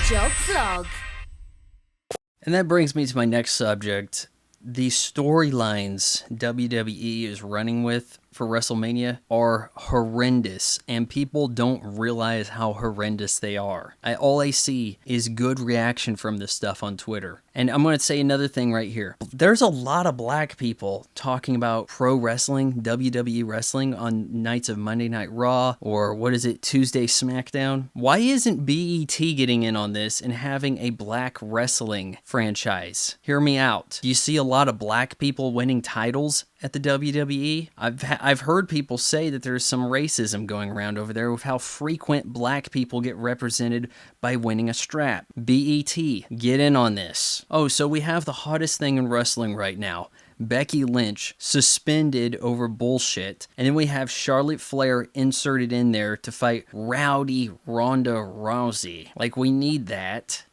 Jog Vlog. And that brings me to my next subject. The storylines WWE is running with for WrestleMania are horrendous, and people don't realize how horrendous they are. All I see is good reaction from this stuff on Twitter. And I'm going to say another thing right here. There's a lot of black people talking about pro wrestling, WWE wrestling on nights of Monday Night Raw, or Tuesday SmackDown. Why isn't BET getting in on this and having a black wrestling franchise? Hear me out. Do you see a lot of black people winning titles at the WWE? I've heard people say that there's some racism going around over there with how frequent black people get represented by winning a strap. BET, get in on this. Oh, so we have the hottest thing in wrestling right now. Becky Lynch suspended over bullshit. And then we have Charlotte Flair inserted in there to fight rowdy Ronda Rousey. Like, we need that.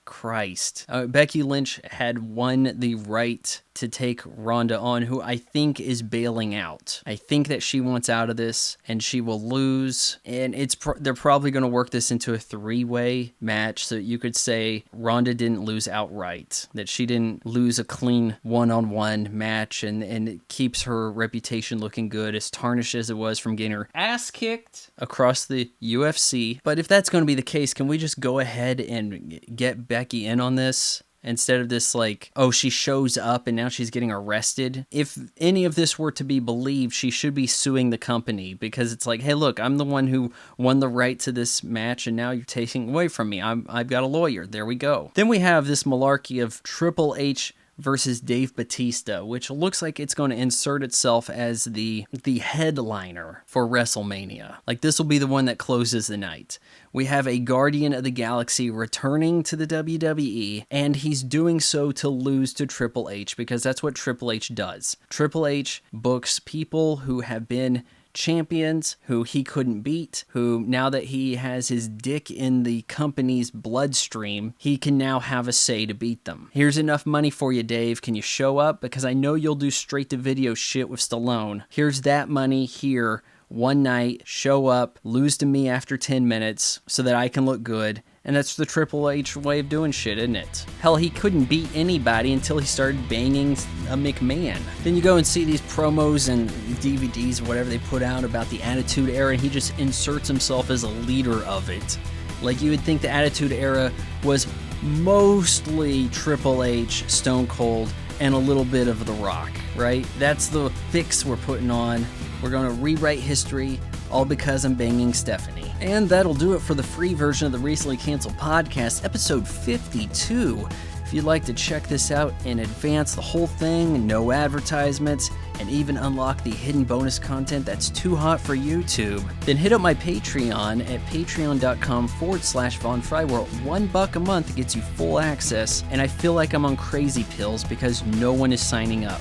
Christ. Becky Lynch had won the right to take Ronda on, who I think is bailing out. I think that she wants out of this, and she will lose. And they're probably going to work this into a three-way match, so you could say Ronda didn't lose outright, that she didn't lose a clean one-on-one match, and it keeps her reputation looking good, as tarnished as it was from getting her ass kicked across the UFC. But if that's going to be the case, can we just go ahead and get Becky in on this? Instead of this, like, oh, she shows up and now she's getting arrested. If any of this were to be believed, she should be suing the company, because it's like, hey, look, I'm the one who won the right to this match and now you're taking away from me. I've got a lawyer. There we go. Then we have this malarkey of Triple H versus Dave Bautista, which looks like it's going to insert itself as the headliner for WrestleMania. Like, this will be the one that closes the night. We have a Guardian of the Galaxy returning to the WWE, and he's doing so to lose to Triple H, because that's what Triple H does. Triple H books people who have been champions, who he couldn't beat, who, now that he has his dick in the company's bloodstream, he can now have a say to beat them. Here's enough money for you, Dave. Can you show up? Because I know you'll do straight-to-video shit with Stallone. Here's that money here. One night, show up, lose to me after 10 minutes so that I can look good. And that's the Triple H way of doing shit, isn't it? Hell, he couldn't beat anybody until he started banging a McMahon. Then you go and see these promos and DVDs or whatever they put out about the Attitude Era, and he just inserts himself as a leader of it. Like, you would think the Attitude Era was mostly Triple H, Stone Cold, and a little bit of The Rock, right? That's the fix we're putting on. We're going to rewrite history, all because I'm banging Stephanie. And that'll do it for the free version of the Recently Canceled podcast, episode 52. If you'd like to check this out in advance, the whole thing, no advertisements, and even unlock the hidden bonus content that's too hot for YouTube, then hit up my Patreon at patreon.com/VonFry, where $1 a month gets you full access, and I feel like I'm on crazy pills because no one is signing up.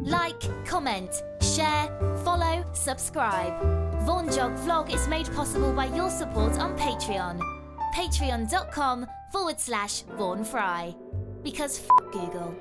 Like, comment, share, follow, subscribe. Vaughn Jog Vlog is made possible by your support on Patreon. Patreon.com/VaughnFry. Because Google.